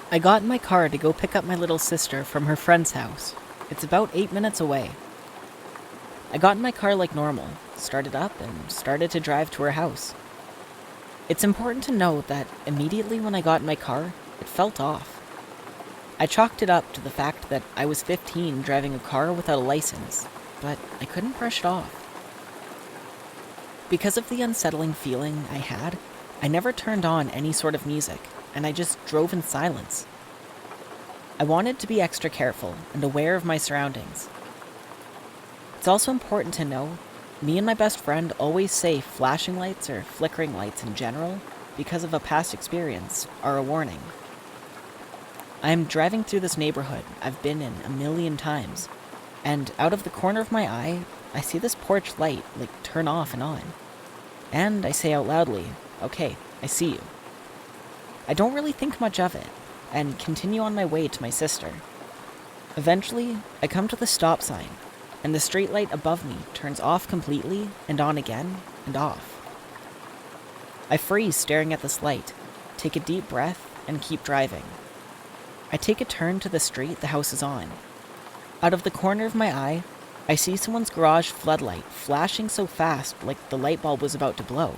I got in my car to go pick up my little sister from her friend's house. It's about 8 minutes away. I got in my car like normal, started up, and started to drive to her house. It's important to note that immediately when I got in my car, it felt off. I chalked it up to the fact that I was 15 driving a car without a license, but I couldn't brush it off. Because of the unsettling feeling I had, I never turned on any sort of music, and I just drove in silence. I wanted to be extra careful and aware of my surroundings. It's also important to know, me and my best friend always say flashing lights or flickering lights in general, because of a past experience, are a warning. I am driving through this neighborhood I've been in a million times, and out of the corner of my eye, I see this porch light turn off and on. And I say out loudly, "Okay, I see you." I don't really think much of it, and continue on my way to my sister. Eventually, I come to the stop sign, and the street light above me turns off completely and on again and off. I freeze staring at this light, take a deep breath, and keep driving. I take a turn to the street the house is on. Out of the corner of my eye, I see someone's garage floodlight flashing so fast like the light bulb was about to blow.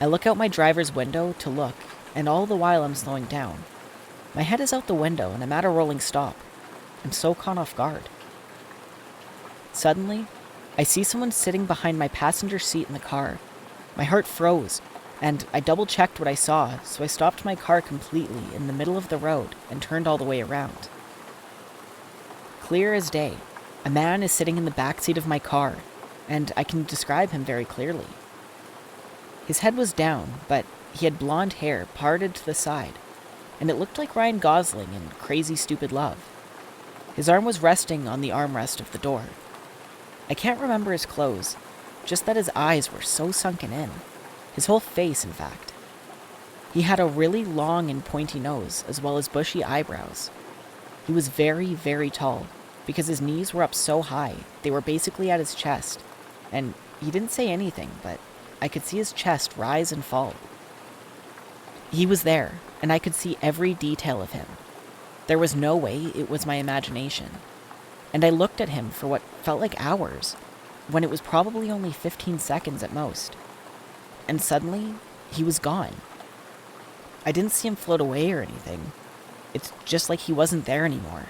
I look out my driver's window to look, and all the while I'm slowing down. My head is out the window and I'm at a rolling stop. I'm so caught off guard. Suddenly, I see someone sitting behind my passenger seat in the car. My heart froze, and I double-checked what I saw, so I stopped my car completely in the middle of the road and turned all the way around. Clear as day, a man is sitting in the back seat of my car, and I can describe him very clearly. His head was down, but he had blonde hair parted to the side, and it looked like Ryan Gosling in Crazy Stupid Love. His arm was resting on the armrest of the door. I can't remember his clothes, just that his eyes were so sunken in. His whole face, in fact. He had a really long and pointy nose, as well as bushy eyebrows. He was very, very tall, because his knees were up so high, they were basically at his chest, and he didn't say anything, but I could see his chest rise and fall. He was there, and I could see every detail of him. There was no way it was my imagination. And I looked at him for what felt like hours, when it was probably only 15 seconds at most. And suddenly, he was gone. I didn't see him float away or anything. It's just like he wasn't there anymore.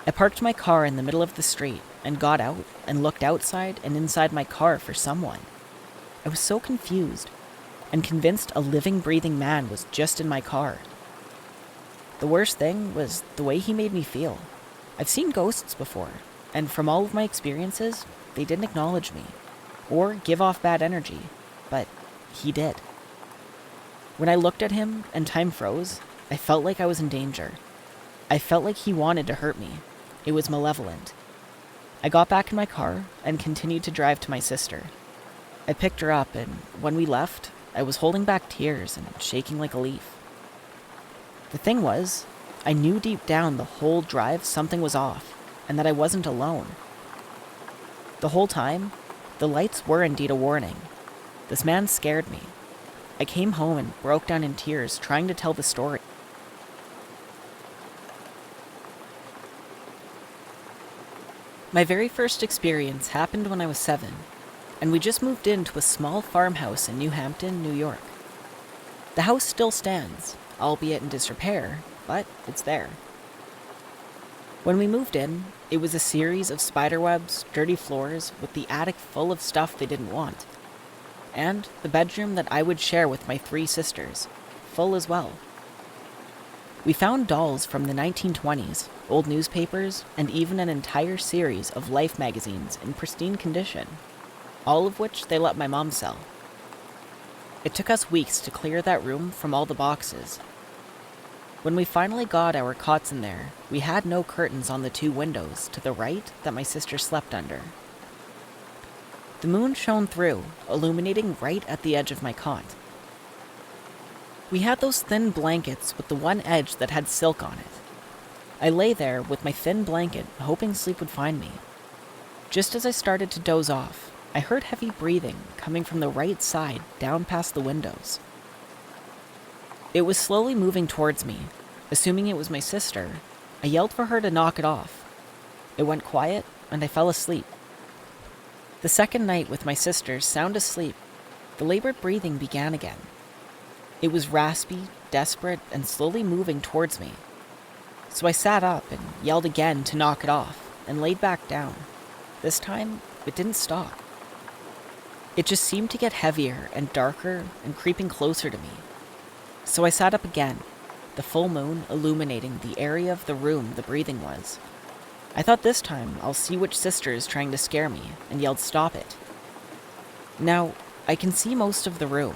I parked my car in the middle of the street and got out and looked outside and inside my car for someone. I was so confused and convinced a living, breathing man was just in my car. The worst thing was the way he made me feel. I've seen ghosts before, and from all of my experiences, they didn't acknowledge me or give off bad energy, but he did. When I looked at him and time froze, I felt like I was in danger. I felt like he wanted to hurt me. It was malevolent. I got back in my car and continued to drive to my sister. I picked her up, and when we left, I was holding back tears and shaking like a leaf. The thing was, I knew deep down the whole drive something was off, and that I wasn't alone. The whole time, the lights were indeed a warning. This man scared me. I came home and broke down in tears trying to tell the story. My very first experience happened when I was 7, and we just moved into a small farmhouse in New Hampton, New York. The house still stands, albeit in disrepair, but it's there. When we moved in, it was a series of spiderwebs, dirty floors, with the attic full of stuff they didn't want. And the bedroom that I would share with my 3 sisters, full as well. We found dolls from the 1920s, old newspapers, and even an entire series of Life magazines in pristine condition, all of which they let my mom sell. It took us weeks to clear that room from all the boxes. When we finally got our cots in there, we had no curtains on the 2 windows to the right that my sister slept under. The moon shone through, illuminating right at the edge of my cot. We had those thin blankets with the one edge that had silk on it. I lay there with my thin blanket, hoping sleep would find me. Just as I started to doze off, I heard heavy breathing coming from the right side down past the windows. It was slowly moving towards me. Assuming it was my sister, I yelled for her to knock it off. It went quiet, and I fell asleep. The second night with my sister, sound asleep, the labored breathing began again. It was raspy, desperate, and slowly moving towards me. So I sat up and yelled again to knock it off, and laid back down. This time, it didn't stop. It just seemed to get heavier and darker and creeping closer to me. So I sat up again, the full moon illuminating the area of the room the breathing was. I thought this time I'll see which sister is trying to scare me, and yelled stop it. Now, I can see most of the room,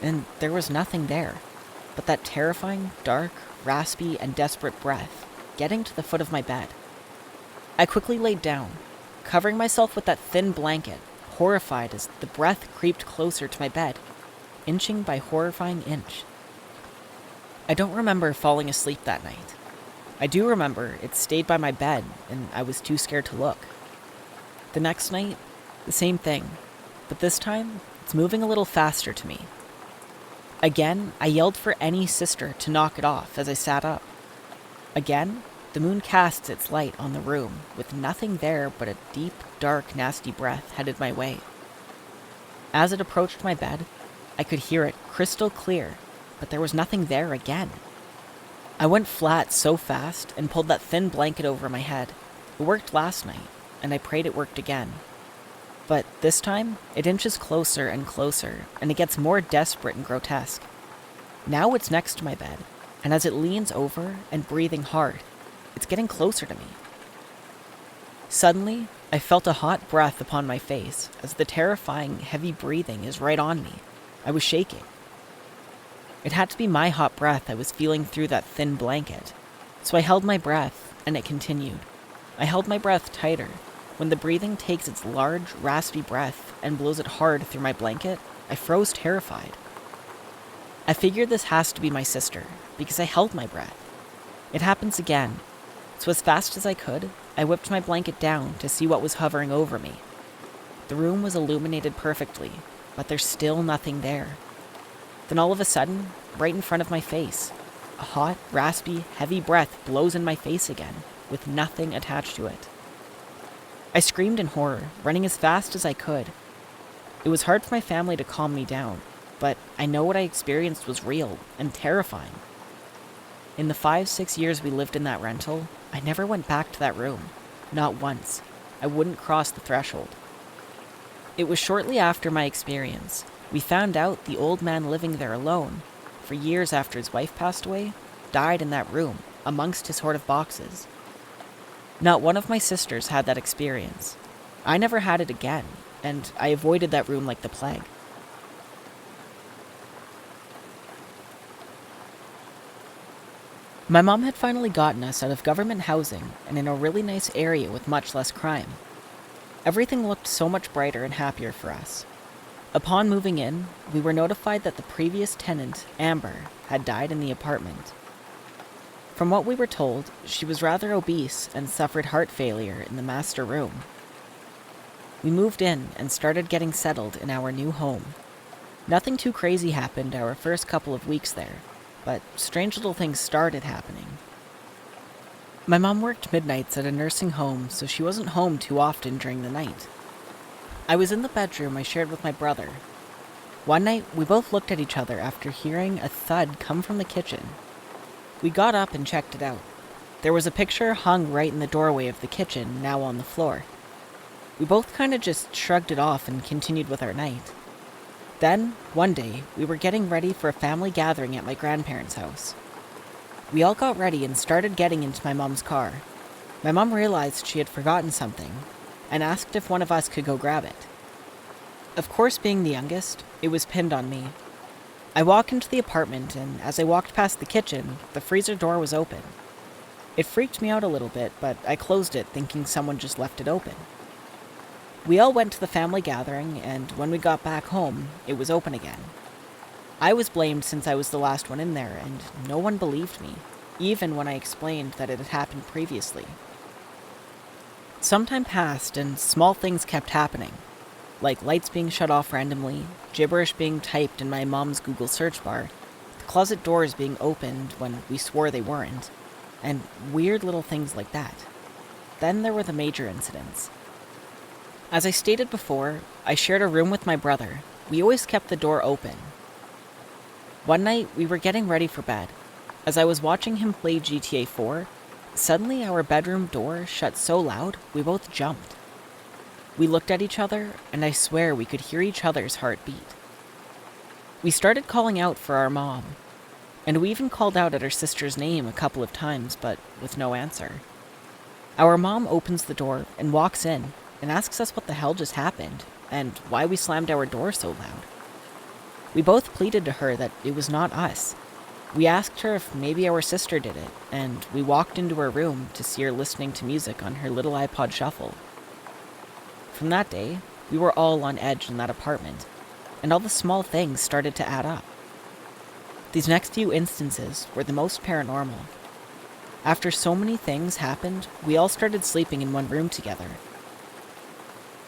and there was nothing there, but that terrifying, dark, raspy, and desperate breath getting to the foot of my bed. I quickly laid down, covering myself with that thin blanket, horrified as the breath creeped closer to my bed, inching by horrifying inch. I don't remember falling asleep that night. I do remember it stayed by my bed and I was too scared to look. The next night, the same thing, but this time it's moving a little faster to me. Again, I yelled for any sister to knock it off as I sat up. Again, the moon casts its light on the room with nothing there but a deep, dark, nasty breath headed my way. As it approached my bed, I could hear it crystal clear, but there was nothing there again. I went flat so fast and pulled that thin blanket over my head. It worked last night, and I prayed it worked again. But this time, it inches closer and closer, and it gets more desperate and grotesque. Now it's next to my bed, and as it leans over and breathing hard, it's getting closer to me. Suddenly, I felt a hot breath upon my face as the terrifying, heavy breathing is right on me. I was shaking. It had to be my hot breath I was feeling through that thin blanket, so I held my breath, and it continued. I held my breath tighter. When the breathing takes its large, raspy breath and blows it hard through my blanket, I froze terrified. I figured this has to be my sister, because I held my breath. It happens again. So as fast as I could, I whipped my blanket down to see what was hovering over me. The room was illuminated perfectly, but there's still nothing there. Then all of a sudden, right in front of my face, a hot, raspy, heavy breath blows in my face again, with nothing attached to it. I screamed in horror, running as fast as I could. It was hard for my family to calm me down, but I know what I experienced was real and terrifying. In the 5-6 years we lived in that rental, I never went back to that room. Not once. I wouldn't cross the threshold. It was shortly after my experience, we found out the old man living there alone, for years after his wife passed away, died in that room, amongst his hoard of boxes. Not one of my sisters had that experience. I never had it again, and I avoided that room like the plague. My mom had finally gotten us out of government housing and in a really nice area with much less crime. Everything looked so much brighter and happier for us. Upon moving in, we were notified that the previous tenant, Amber, had died in the apartment. From what we were told, she was rather obese and suffered heart failure in the master room. We moved in and started getting settled in our new home. Nothing too crazy happened our first couple of weeks there, but strange little things started happening. My mom worked midnights at a nursing home, so she wasn't home too often during the night. I was in the bedroom I shared with my brother. One night, we both looked at each other after hearing a thud come from the kitchen. We got up and checked it out. There was a picture hung right in the doorway of the kitchen, now on the floor. We both kind of just shrugged it off and continued with our night. Then, one day, we were getting ready for a family gathering at my grandparents' house. We all got ready and started getting into my mom's car. My mom realized she had forgotten something and asked if one of us could go grab it. Of course, being the youngest, it was pinned on me. I walked into the apartment, and as I walked past the kitchen, the freezer door was open. It freaked me out a little bit, but I closed it thinking someone just left it open. We all went to the family gathering, and when we got back home, it was open again. I was blamed since I was the last one in there, and no one believed me, even when I explained that it had happened previously. Some time passed, and small things kept happening, like lights being shut off randomly, gibberish being typed in my mom's Google search bar, the closet doors being opened when we swore they weren't, and weird little things like that. Then there were the major incidents. As I stated before, I shared a room with my brother. We always kept the door open. One night, we were getting ready for bed. As I was watching him play GTA 4, suddenly our bedroom door shut so loud, we both jumped. We looked at each other, and I swear we could hear each other's heartbeat. We started calling out for our mom, and we even called out at her sister's name a couple of times, but with no answer. Our mom opens the door and walks in and asks us what the hell just happened and why we slammed our door so loud. We both pleaded to her that it was not us. We asked her if maybe our sister did it, and we walked into her room to see her listening to music on her little iPod Shuffle. From that day, we were all on edge in that apartment, and all the small things started to add up. These next few instances were the most paranormal. After so many things happened, we all started sleeping in one room together.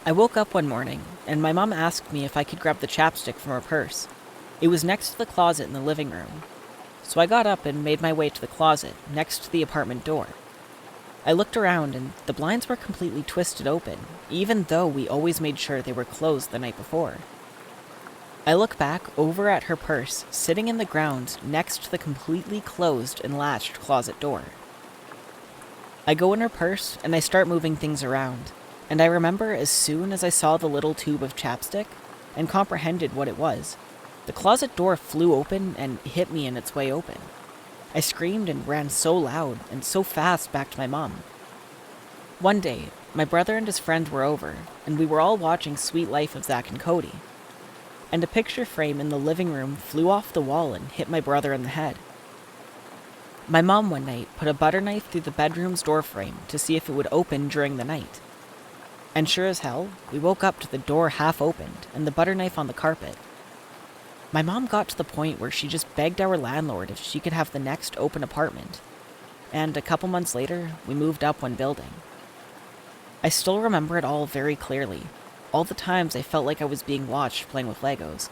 I woke up one morning, and my mom asked me if I could grab the chapstick from her purse. It was next to the closet in the living room. So I got up and made my way to the closet, next to the apartment door. I looked around, and the blinds were completely twisted open, even though we always made sure they were closed the night before. I look back over at her purse, sitting in the ground next to the completely closed and latched closet door. I go in her purse, and I start moving things around, and I remember as soon as I saw the little tube of chapstick and comprehended what it was, the closet door flew open and hit me in its way open. I screamed and ran so loud and so fast back to my mom. One day, my brother and his friend were over, and we were all watching Sweet Life of Zack and Cody. And a picture frame in the living room flew off the wall and hit my brother in the head. My mom one night put a butter knife through the bedroom's door frame to see if it would open during the night. And sure as hell, we woke up to the door half opened and the butter knife on the carpet. My mom got to the point where she just begged our landlord if she could have the next open apartment. And a couple months later, we moved up one building. I still remember it all very clearly. All the times I felt like I was being watched playing with Legos.